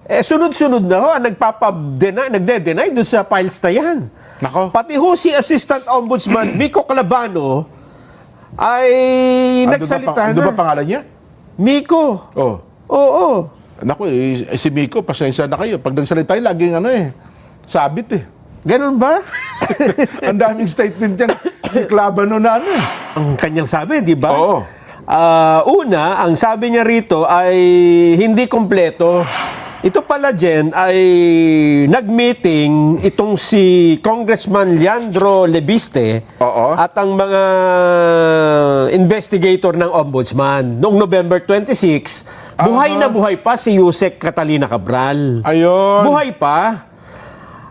Sunod-sunod na ho, nagde-deny doon sa files na yan. Nako. Pati ho si Assistant Ombudsman Miko Calabano ay nagsalita Ano ba na. pangalan niya? Miko. Oh. Oo. Naku, si Miko, pasensya na kayo. Pag nagsalita tayo, laging sabit Ganun ba? Ang daming statement yan. Si Calabano na Ang kanyang sabi, di ba? Oo. Una, ang sabi niya rito ay hindi kompleto. Ito pala, Jen, ay nag-meeting itong si Congressman Leandro Lebiste Oo. at ang mga investigator ng Ombudsman. Noong November 26, buhay na buhay pa si Yusek Catalina Cabral. Ayun. Buhay pa.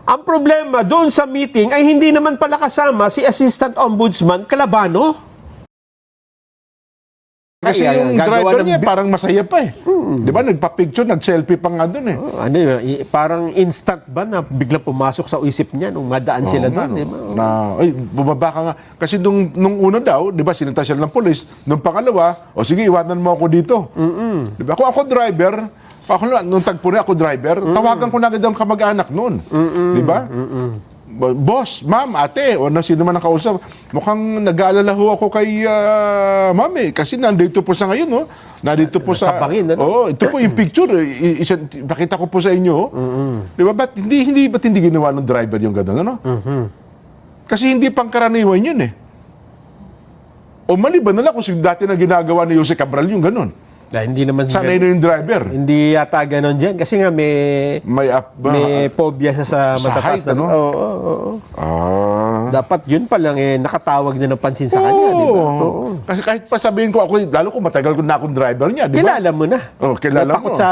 Ang problema doon sa meeting ay hindi naman pala kasama si Assistant Ombudsman Calabano. Kasi Ay, yung gagawa driver ng niya parang masaya pa Di ba? Nagpa-picture, nag-selfie pa nga doon Ano yun, parang instant ba na biglang pumasok sa isip niya nung madaan sila doon, di ba? Bumaba ka nga. Kasi nung una daw, di ba, sinunta sila ng polis. Nung pangalawa, sige, iwanan mo ako dito. Di ba? Kung ako driver, nung tagpo na ako driver, tawagan ko na agad ang kamag-anak noon. Di ba? Boss, ma'am, ate, o sino man nakausap, mukhang nag-aalala ho ako kay ma'am kasi nandito po sa ngayon, nandito po sa Bangin, ano? Oh, ito po yung picture, pakita ko po sa inyo. Di ba? Ba't hindi ginawa ng driver yung gano'n, ano? Kasi hindi pangkaraniwan yun O maliban na lang kung dati na ginagawa ni Jose Cabral yung gano'n. Hindi naman Sanay na yung driver. hindi yata ganon dyan. Kasi nga may phobia siya sa matatas height, na. ano? Oo. Dapat yun pa lang nakatawag na ng pansin sa kanya, di ba? Oo. Kasi kahit pa sabihin ko ako, lalo ko matagal ko na akong driver niya, di ba? Kilala mo na. Kilala Takot mo. sa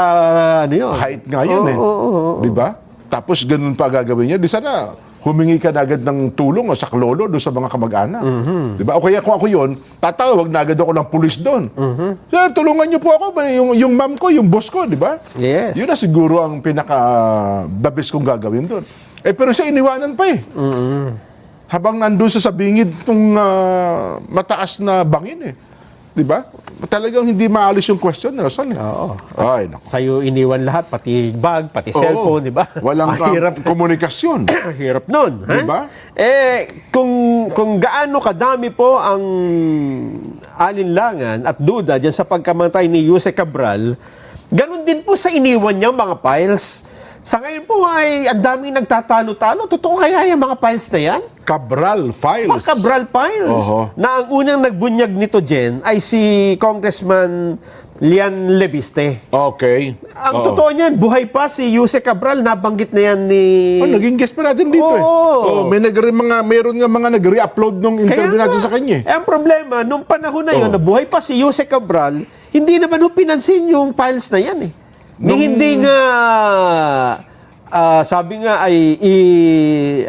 ano yun. Height nga yun Oo. Di ba? Tapos ganun pa gagawin niya. Di sana humingi ka na agad ng tulong o saklolo doon sa mga kamag-anak. Di ba? O kaya kung ako yun, tatawag na agad ako ng pulis doon. Sir, tulungan niyo po ako. Yung ma'am ko, yung boss ko, di ba? Yes. Yun na siguro ang the best kong gagawin doon. Pero siya iniwanan pa Habang nandun sa bingid itong mataas na bangin Di ba? Talagang hindi maalis yung question, Nelson. Oo. Ay, naku. Sa'yo iniwan lahat, pati bag, pati cellphone, di ba? Walang Hirap. komunikasyon. Hirap nun. Di ba? Kung gaano kadami po ang alinlangan at duda dyan sa pagkamatay ni Jose Cabral, ganun din po sa iniwan niyang mga files. Sa ngayon po ay ang daming nagtatalo-talo. Totoo kaya yung mga files na yan? Cabral files. Mga Cabral files. Oho. Na ang unang nagbunyag nito, Jen, ay si Congressman Lian Lebiste. Okay. Ang totoo niyan, buhay pa si Jose Cabral, nabanggit na yan ni... Naging guest pa natin dito Oo. Meron nga mga nag-re-upload nung interview natin sa kanya. Ang problema, nung panahon na yun, na buhay pa si Jose Cabral, hindi naman pinansin yung files na yan Hindi nga, sabi nga ay,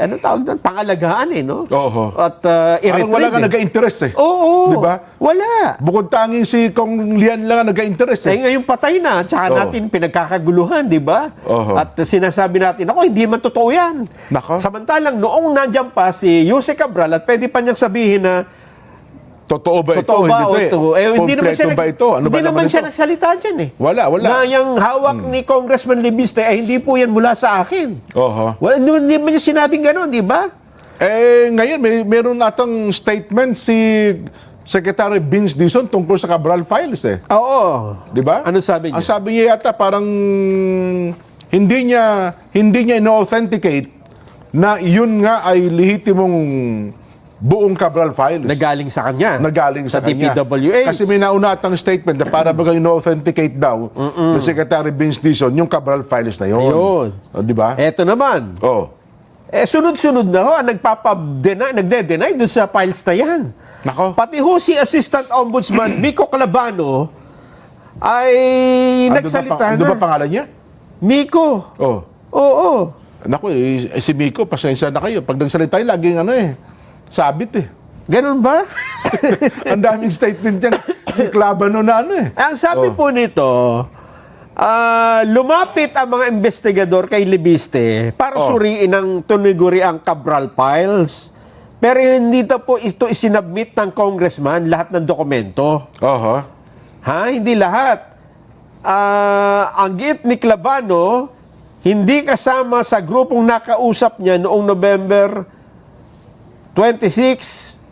ano tawag doon? Pangalagaan no? Oho. At Parang wala ka nagka-interest Oo. Di ba? Wala. Bukod tanging si Kong Lian lang ang nagka-interest Ngayon patay na, tsaka natin pinagkakaguluhan, di ba? Oho. At sinasabi natin, hindi man totoo yan. Nako. Samantalang noong nandiyan pa si Jose Cabral at pwede pa niyang sabihin na Totoo ba ito? totoo ba Hindi o ito? Hindi naman siya, ba ito? Ano hindi ba naman naman siya ito? nagsalita dyan Wala. Na yung hawak ni Congressman Lebiste ay hindi po yan mula sa akin. Oho. Hindi naman niya sinabing gano'n, di ba? Ngayon, meron natang statement si Secretary Vince Dizon tungkol sa Cabral files Oo. Di ba? Ano sabi niya? Ang sabi niya yata parang hindi niya ino-authenticate na yun nga ay lehitimong buong Cabral files. Nagaling sa kanya. Nagaling sa kanya. DPWH. Kasi may nauna atang statement na para bagang ino-authenticate daw ng Secretary Vince Dizon yung Cabral files na yun. Ayun. Di ba? Eto naman. Sunod-sunod na nagde-deny doon sa files na yan. Nako. Pati si Assistant Ombudsman Miko Calabano ay nagsalita Ano na. ba pangalan niya? Miko. Oo. Naku, si Miko, pasensya na kayo. Pag nagsalita tayo, laging sabit Ganun ba? Ang daming statement yan. Si Calabano na Ang sabi po nito, lumapit ang mga investigador kay Lebiste para suriin ang tuniguri ang Cabral files. Pero hindi po ito isinabmit ng congressman lahat ng dokumento. Oho. Hindi lahat. Ang giit ni Calabano, hindi kasama sa grupong nakausap niya noong November 26.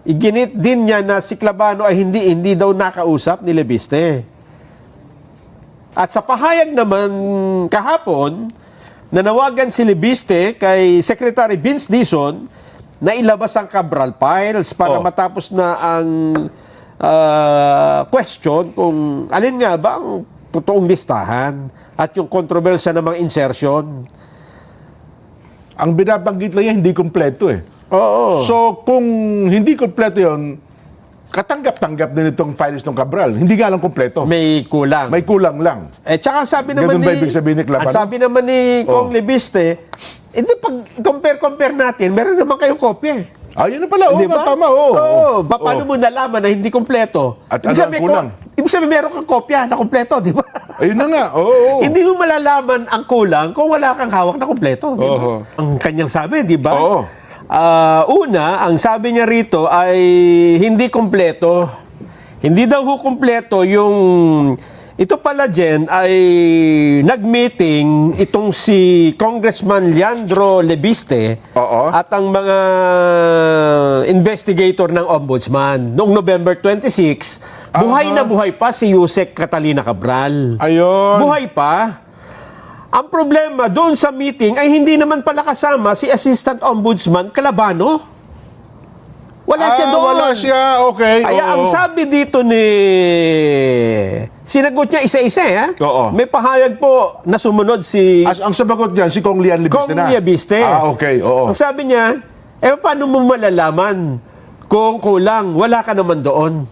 Iginit din niya na si Clavano ay hindi daw nakausap ni Lebiste. At sa pahayag naman kahapon, nanawagan si Lebiste kay Secretary Vince Dizon na ilabas ang Cabral files para matapos na ang question kung alin nga ba ang totoong listahan at yung kontrobersya ng mga insertion. Ang binabanggit lang yan, hindi kompleto eh. Oo. So, kung hindi kompleto yun, katanggap-tanggap din itong files ng Cabral. Hindi nga lang kompleto. May kulang. May kulang lang. Tsaka sabi naman Ganun ba ibig sabihin ni Clavano? ang sabi naman ni Kong Lebiste, hindi pag compare natin, meron naman kayong kopya eh. Yun na pala. Di ba? Tama. Paano mo nalaman na hindi kompleto? At ano ang kulang? Ibig sabihin meron kang kopya na kompleto, di ba? Ayun na nga. Oo. Hindi mo malalaman ang kulang kung wala kang hawak na kompleto. Di ba? Oo. Ang kanyang sabi, di ba? Oo. Una, ang sabi niya rito ay hindi kompleto. Hindi daw ho kompleto yung... Ito pala, Jen, ay nag-meeting itong si Congressman Leandro Lebiste at ang mga investigator ng Ombudsman. Noong November 26, buhay na buhay pa si Yusek Catalina Cabral. Ayun. Buhay pa. Ang problema doon sa meeting ay hindi naman pala kasama si Assistant Ombudsman Clavano. Wala siya doon. Wala siya. Okay. Kaya ang sabi dito ni... Sinagot niya isa-isa, ha? Oo. May pahayag po na sumunod si Ang sabagot dyan, si Kong Lian Lebiste Kong na. Lebiste. Okay. Oo. Ang sabi niya, paano mo malalaman kung kulang? Wala ka naman doon.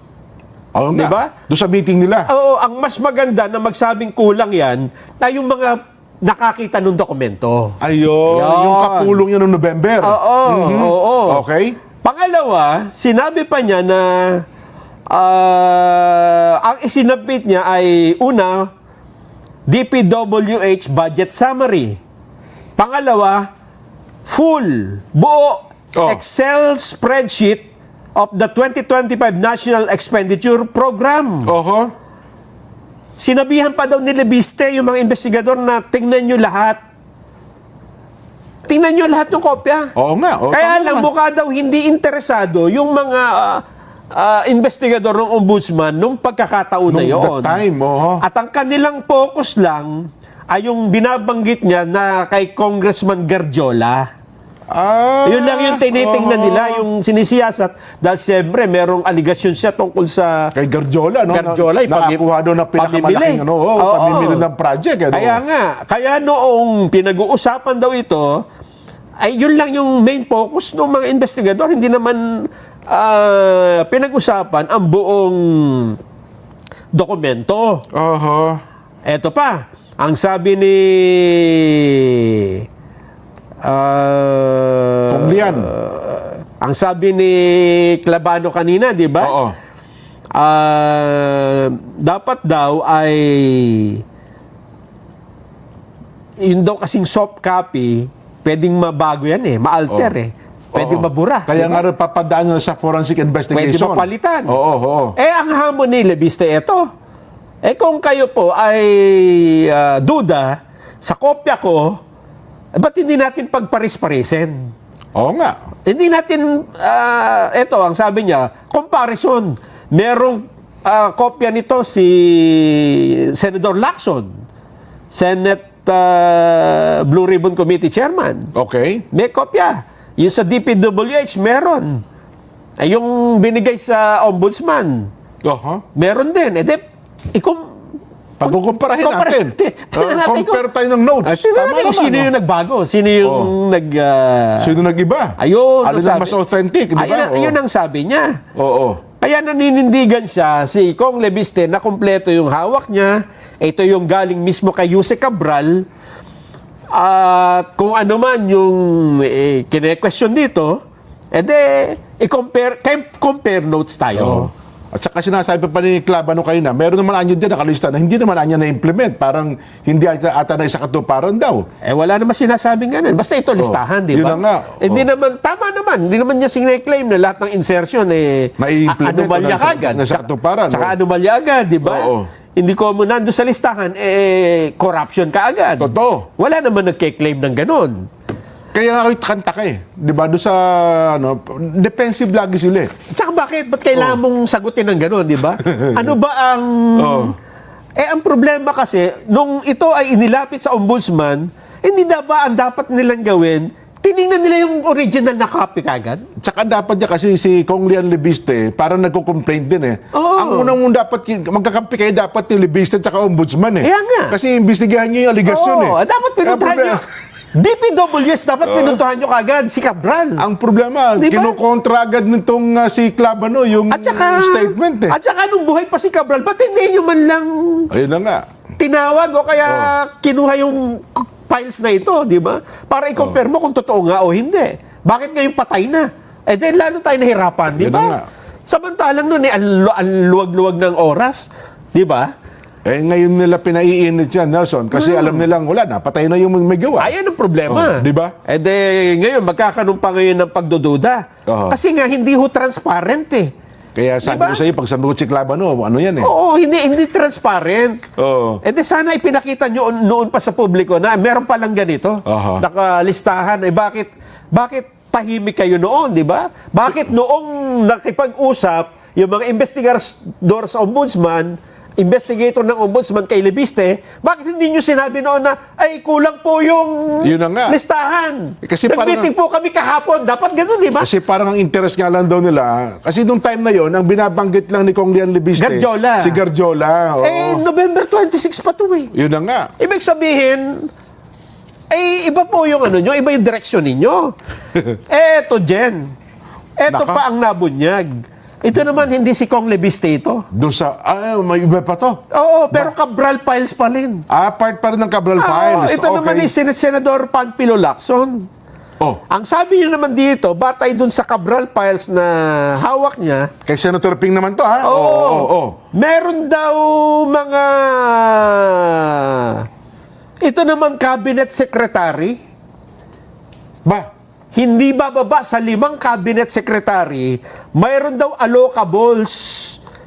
Oo nga. Diba? Doon sa meeting nila. Oo, ang mas maganda na magsabing kulang yan ay yung mga nakakita ng dokumento. Ayun. Yan. Yung kapulong niya noong November. Oo. Okay. Pangalawa, sinabi pa niya na ang isinabit niya ay una, DPWH budget summary. Pangalawa, full, buo, Excel spreadsheet of the 2025 National Expenditure Program. Oho. Sinabihan pa daw ni Lebiste yung mga investigador na tingnan nyo lahat. Tingnan nyo lahat ng kopya. Oo nga. Kaya lang mukha daw hindi interesado yung mga investigador ng ombudsman nung pagkakataon na yun. That time, At ang kanilang focus lang ay yung binabanggit niya na kay Congressman Garjola. Yun lang yung tinitingnan nila, yung sinisiyasat. Dahil siyempre, merong aligasyon siya tungkol sa... Kay Garjola, no? Garjola, nakakuha doon ng pinakamalaking pamimili ng project. Kaya nga, kaya noong pinag-uusapan daw ito, ay yun lang yung main focus ng mga investigador. Hindi naman pinag-usapan ang buong dokumento. Eto pa, ang sabi ni... Tunglian. Ang sabi ni Clavano kanina, di ba? Oo. Dapat daw ay yun daw kasing soft copy, pwedeng mabago yan ma-alter Pwedeng mabura. Kaya nga rin papadaan na sa forensic investigation. Pwede mapalitan. Oo. Ang hamon ni Lebiste ito. Kung kayo po ay duda sa kopya ko, ba't hindi natin pagparis-parisin? Oo nga. Hindi natin, ito ang sabi niya, comparison. Merong kopya nito si Senator Lacson, Senate Blue Ribbon Committee Chairman. Okay. May kopya. Yung sa DPWH, meron. Yung binigay sa Ombudsman, meron din. Pagkukumparahin natin. Compare tayo ng notes. Tingnan natin kung sino yung nagbago. Sino yung sino nag-iba? Ayun. Alin ang mas authentic, di ba? Ayun ang sabi niya. Oo. Kaya naninindigan siya si Kong Lebiste na kumpleto yung hawak niya. Ito yung galing mismo kay Yusek Cabral. At kung ano man yung kine-question dito, compare notes tayo. At saka sinasabi pa ni Clavano kayo na meron naman anya din nakalista na hindi naman anya na-implement. Parang hindi ata na isa katuparan daw. Wala naman sinasabing ganun. Basta ito listahan, di ba? Yun na nga. Hindi naman, tama naman. Hindi naman niya sineclaim na lahat ng insertion mai-implement anomalya na agad. sa katuparan. Saka anomalya agad, di ba? Oo. hindi common nandun sa listahan, corruption ka agad. Totoo. Wala naman nagke-claim ng ganon. Kaya nga ako'y kanta ka eh. Di ba? Doon sa, defensive lagi sila eh. Tsaka bakit? Ba't kailangan mong sagutin ng ganon, di ba? Ano ba ang... ang problema kasi, nung ito ay inilapit sa ombudsman, hindi ang dapat nilang gawin, tinignan nila yung original na copy kagad. Tsaka dapat niya kasi si Kong Lian Libiste, parang nagko-complain din eh. Oo. Ang unang mong dapat, magkakampi kayo dapat ni Libiste tsaka ombudsman eh. Kaya nga. Kasi imbestigahan niyo yung aligasyon eh. Dapat pinuntahan nyo. DPWS, dapat pinuntahan nyo kagad si Cabral. Ang problema, Di ba? kinukontra agad nitong si Clabano yung At saka, statement eh. At saka nung buhay pa si Cabral, ba't hindi nyo man lang Ayun na nga. tinawag o kaya kinuha yung files na ito, di ba? Para i-compare mo kung totoo nga o hindi. Bakit ngayon patay na? Then lalo tayo nahirapan, di Yan na nga. ba? Samantalang nun, ang luwag-luwag ng oras, di ba? Ngayon nila pinaiinit yan, Nelson, kasi alam nilang wala na, patay na yung may gawa. Ayan ang problema. Di ba? Ngayon, magkakaroon pa ngayon ng pagdududa. Oo. Kasi nga, hindi ho transparent eh. Kaya sabi Diba? ko sa iyo, pag sabi ko si Clabano, ano yan eh. Oo, hindi transparent. Oo. Sana ipinakita nyo noon pa sa publiko na meron palang ganito. Aha. Nakalistahan. Bakit tahimik kayo noon, di ba? Bakit noong nakipag-usap yung mga investigador sa ombudsman, investigator ng ombudsman kay Libiste, bakit hindi nyo sinabi noon na, ay, kulang po yung Yun na nga. listahan. Kasi parang- Nag-meeting po kami kahapon. Dapat ganun, di ba? Kasi parang ang interest nga lang daw nila, kasi nung time na yon ang binabanggit lang ni Kong Lian Libiste, Garjola. si Garjola. Oo. November 26 pa to eh. Yun na nga. Ibig sabihin, iba po yung ano nyo, iba yung direksyon ninyo. Eto, Jen. Eto Naka. pa ang nabunyag. Ito naman, hindi si Kong Libiste ito. Doon sa, may iba pa to. Oo, pero Cabral Files pa rin. Part pa rin ng Cabral Oo, Files. ito naman ni Senador Panfilo Lacson. Oh, Ang sabi niya naman dito, batay dun sa Cabral Files na hawak niya, kay Senator Ping naman to, ha? Oo. Meron daw mga... Ito naman, cabinet secretary. Ba? Hindi bababa sa 5 cabinet secretary, mayroon daw allocables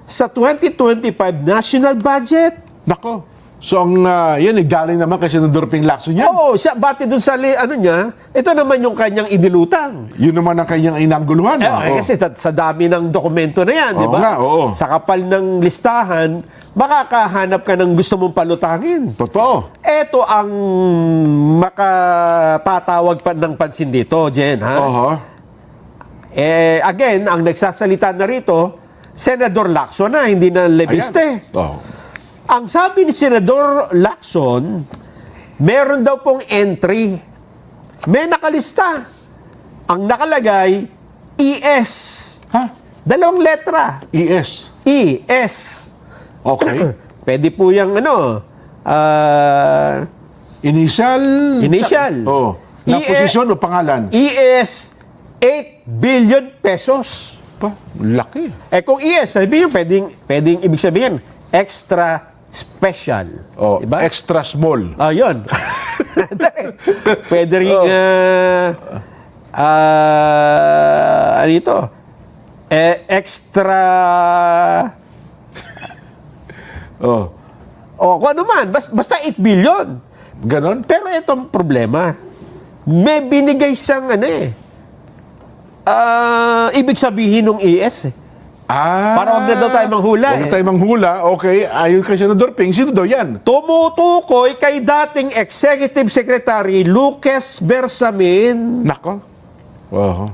sa 2025 national budget. Nako. So, ang yan, galing naman kay Senador Ping Lacson yan. Oo, siya, bati dun sa ano niya, ito naman yung kanyang inilutang. Yun naman ang kanyang inangguluhan. Kasi sa dami ng dokumento na yan, di Oo ba? nga, oo. Sa kapal ng listahan, makakahanap ka ng gusto mong palutangin. Totoo. Ito ang makatatawag pa ng pansin dito, Jen, ha? Oho. Again, ang nagsasalita na rito, Senador Lacson na, hindi na Libiste. Ayan. Oh. Ang sabi ni Senador Lacson, meron daw pong entry. May nakalista. Ang nakalagay, ES. Ha? 2 letra. ES. ES. Okay. Pwede po yung ano, Initial. Oh. Na posisyon o pangalan? ES 8 billion pesos. Pa, laki. Kung ES, sabihin pwedeng ibig sabihin, extra special. Oh, Diba? extra small. Yun. Pwede rin, ano ito? Extra, Oh. kung ano man, basta 8 billion. Ganon? Pero itong problema, may binigay siyang ibig sabihin ng ES. Para wag na daw tayo manghula. Wag na tayo manghula. Okay. Ayon kay Senador Ping, sino daw yan? Tumutukoy kay dating Executive Secretary Lucas Bersamin. Nako. Wow.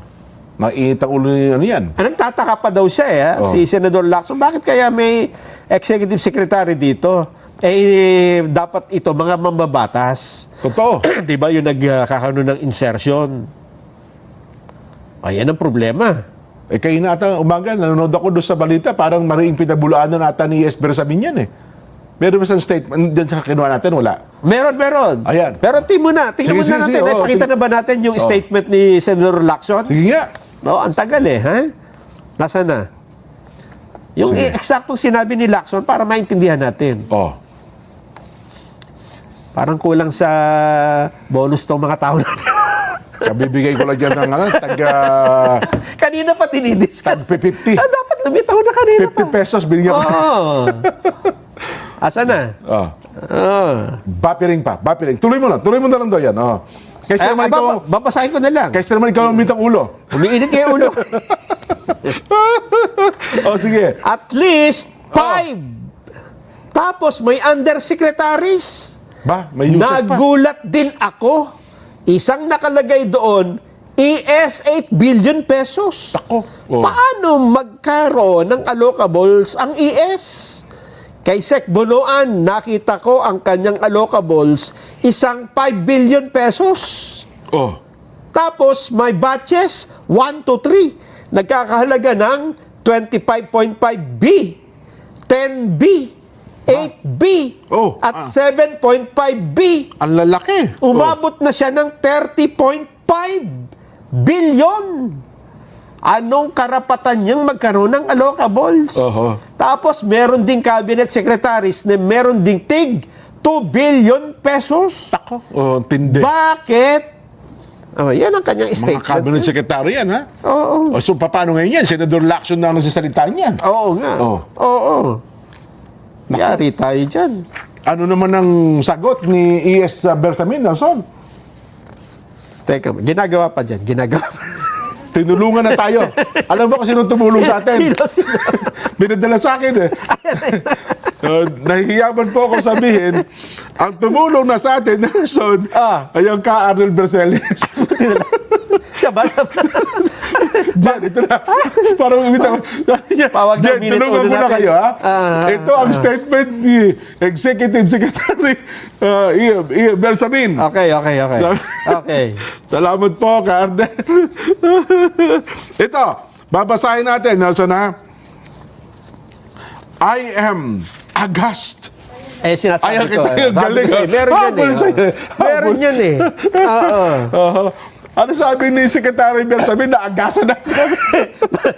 Mainit ang ulo ni ano yan. Nagtataka pa daw siya, si Senador Lacson. Bakit kaya may Executive Secretary dito? Dapat ito, mga mambabatas. Totoo. Di ba yung nagkakaroon ng insertion? Ayan ang problema. Kayo na ata, umaga, nanonood ako doon sa balita, parang mariing pinabulaanan ata ni Esber Sabin yan eh. Meron ba sa statement, dyan sa kinuha natin, wala? Meron. Ayan. Pero tingnan Sige, muna natin. oo. Pakita na ba natin yung statement ni Senador Lacson? Sige nga. Ang tagal ha? Nasaan na? Yung Sige. eksaktong sinabi ni Lacson para maintindihan natin. Oh. Parang kulang sa bonus tong mga tao natin. Kabibigay ko lang dyan ng Kanina pa dinidiscuss. tag 50. Dapat lumitaw na kanina 50 pesos binigyan ko. Oo. Asa na? Oh. Oh. Bapiring. Tuloy mo na lang daw yan. Oh. Kaysa naman ikaw, babasahin ko na lang. kaysa naman ikaw ang mitang ulo. Umiinit kayo ulo. Sige. At least 5. Tapos may undersecretaries. Ba, may Yusek pa. Nagulat din ako. Isang nakalagay doon, ES 8 billion pesos. Ako. Oh. Paano magkaroon ng allocables ang ES? Kay Sec Bonoan, nakita ko ang kanyang allocables, isang 5 billion pesos. Oh. Tapos may batches, 1 to 3. Nagkakahalaga ng 25.5B, 10B, 8B, Oh, at 7.5B. Ang lalaki. Umabot na siya ng 30.5 billion. Anong karapatan niyang magkaroon ng allocables? Oho. Tapos meron ding cabinet secretaries na meron ding tig 2 billion pesos. Ako. Oh, tindi. Bakit? Oh, yan ang kanyang Mga statement. cabinet secretary yan, ha? Oo. O, so, paano ngayon yan? Senador Lacson na ang nagsasalita niyan. Oo nga. Oh. Oo. Yari tayo dyan. Ano naman ang sagot ni E.S. Bersamin, Nelson? Teka, ginagawa pa dyan. Ginagawa pa. Tinulungan na tayo. Alam mo kung sino tumulong sa atin? Sino? Binadala sa akin eh. Nahihiyaman po ako sabihin, ang tumulong na sa atin, Nelson, ay ang ka Arnel Berceles. Siya ba? Jen, ito na. Parang umita. Pawag na Jen, minute tulungan ulo mo na natin. kayo, ha? Ito ang statement ni Executive Secretary Bersamin. Okay. Okay. Salamat po, ka Arnel. Ito, babasahin natin, Nelson, ha? I am aghast. Sinasabi Ayan ko. kita yung galing. Meron yan eh. Oo. Ano sabi ni Secretary Bersamin na agasan na?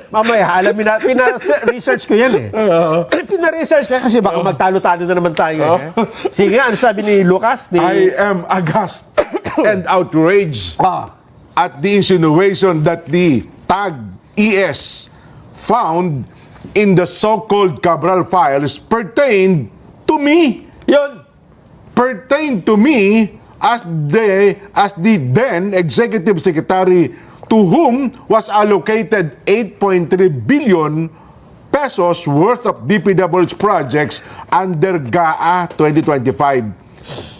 Mamaya, alamin na. Pina-research ko yan eh. Pina-research ko kasi baka magtalo-talo na naman tayo. Eh. Sige, ano sabi ni Lucas? I am aghast and outraged at the insinuation that the tag ES found in the so-called Cabral files pertained to me. Yun. Pertained to me as the then Executive Secretary to whom was allocated 8.3 billion pesos worth of DPWH projects under GAA 2025.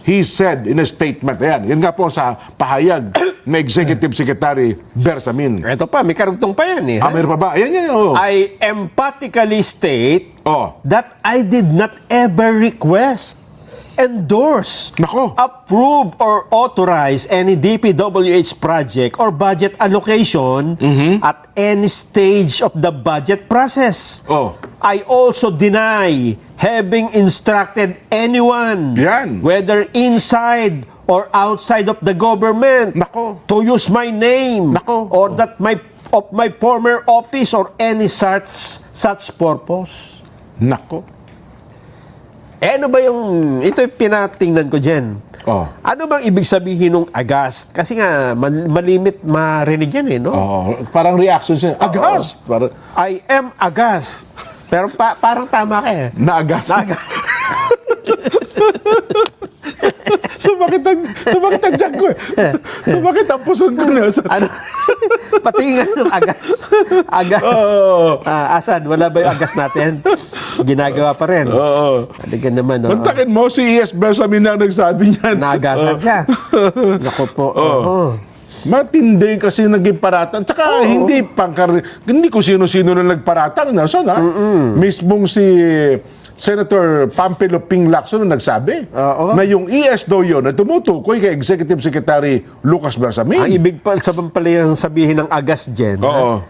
He said in a statement, ayan, yun nga po sa pahayag ng Executive Secretary Bersamin. Ito pa, may karugtong pa yan eh. Meron pa ba? Ayan, yan. Oh. I emphatically state Oh. that I did not ever request, endorse, Nako. approve, or authorize any DPWH project or budget allocation at any stage of the budget process. Oh. I also deny having instructed anyone, Yan. whether inside or outside of the government, Nako. to use my name Nako. or that of my former office or any such purpose. Nako. Ano ba yung, ito yung pinatingnan ko dyan. Oh. Ano bang ibig sabihin ng aghast? Kasi nga, malimit marinig yan eh, no? Oh, parang reaction siya. Aghast. Parang I am aghast. Pero parang tama ka eh. naaghast. Sumakit ang tiyan ko eh. Sumakit ang puson ko na. Ano? Patingan ng agas. Agas. Oo. Asan? Wala ba yung agas natin? Ginagawa pa rin. Oo. Talaga naman. Oh. Mantakin mo, si E.S. Bersamin na nagsabi niyan. Naagasan siya. Naku po. Oo. Matindi kasi naging paratang. Tsaka hindi kung sino-sino na nagparatang. Nelson, ha? Mismong si Senator Pampilo Ping Lacson na nagsabi na yung ES daw yun na tumutukoy kay Executive Secretary Lucas Bersamin. Ang ibig pala yung sabihin ng agas, Jen. Oo.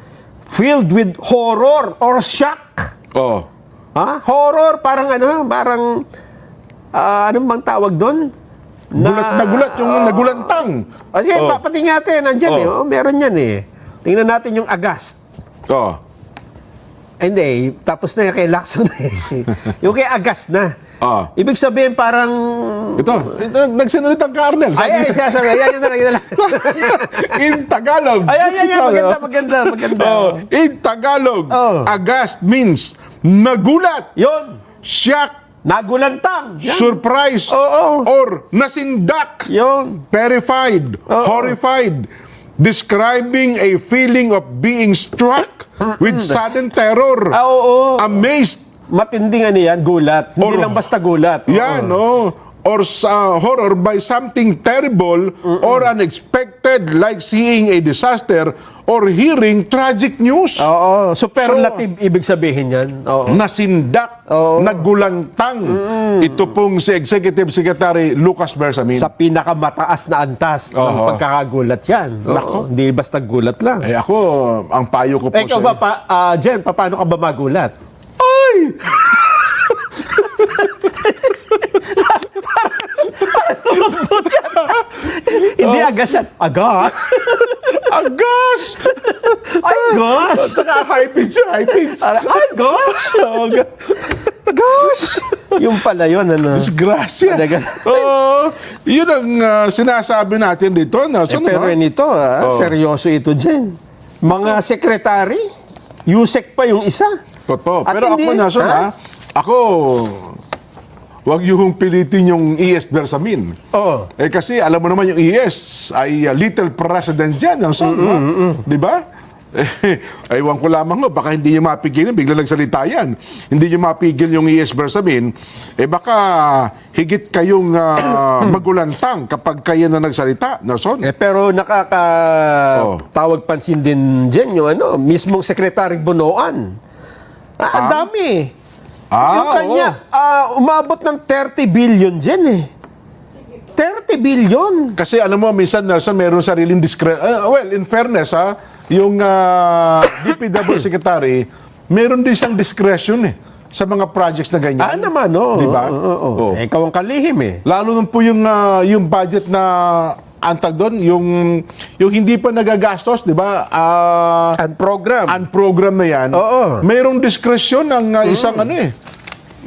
Filled with horror or shock. Oo. Ha? Horror, parang ano, anong bang tawag doon? Nagulat yung nagulantang. Sige, pati natin, nandyan eh. Oh, meron yan eh. Tingnan natin yung aghast. Oo. Hindi, tapos na yung kay Lacson eh. Yung kay aghast na. Ibig sabihin parang... Ito, nagsinulitang ka, Arnel. Ay, sasabi. Yan na lang. In Tagalog. Ay, maganda. In Tagalog, Oh. aghast means nagulat, Yun. shock, Nagulantang. Yan. surprised, Oo. or nasindak, Yun. terrified, horrified, describing a feeling of being struck with sudden terror, Oo. amazed, Matinding ano yan, gulat. Hindi Or- lang basta gulat. Oo. yan, or sa horror by something terrible or unexpected, like seeing a disaster or hearing tragic news. Oo. Superlative ibig sabihin yan. Oo. Nasindak, Oo. nagulantang. Ito pong si Executive Secretary Lucas Bersamin. Sa pinakamataas na antas ng Oo. pagkakagulat yan. Oo. Nako. Hindi basta gulat lang. Eh ako, ang payo ko po Ikaw ba, Jen, paano ka ba magulat? Ay! Hindi agas yan. Agas? Agas! Ay, gosh! At saka high pitch, high pitch. Ay, gosh! Gosh! Yung pala yun, ano? Disgrasya. Talaga. Oo. Yun ang sinasabi natin dito. Nelson, Pero no? nito, seryoso ito, Jen. Mga sekretary, Yusek pa yung isa. Totoo. At Pero hindi- ako, Nelson, ha? ako, wag yung pilitin yung ES Bersamin. Oo. Eh kasi alam mo naman yung ES ay little president dyan. Nelson, di ba? Ewan ko lamang ho, baka hindi nyo mapigil, bigla nagsalita yan. Hindi nyo mapigil yung ES Bersamin, baka higit kayong magulantang kapag kayo na nagsalita, Nelson. Pero nakakatawag pansin din dyan yung mismong Secretary Bonoan. Ang dami. Yung kanya, umabot ng 30 billion dyan eh. 30 billion. Kasi ano mo, minsan, Nelson, meron sariling well, in fairness, yung DPW Secretary, meron din siyang discretion sa mga projects na ganyan. Naman, no? Di ba? Oo. Oo. Ikaw ang kalihim eh. Lalo nung po yung budget na antag doon, yung hindi pa nagagastos, di ba? Ang program. Ang program na yan, Oo. mayroong diskresyon ng isang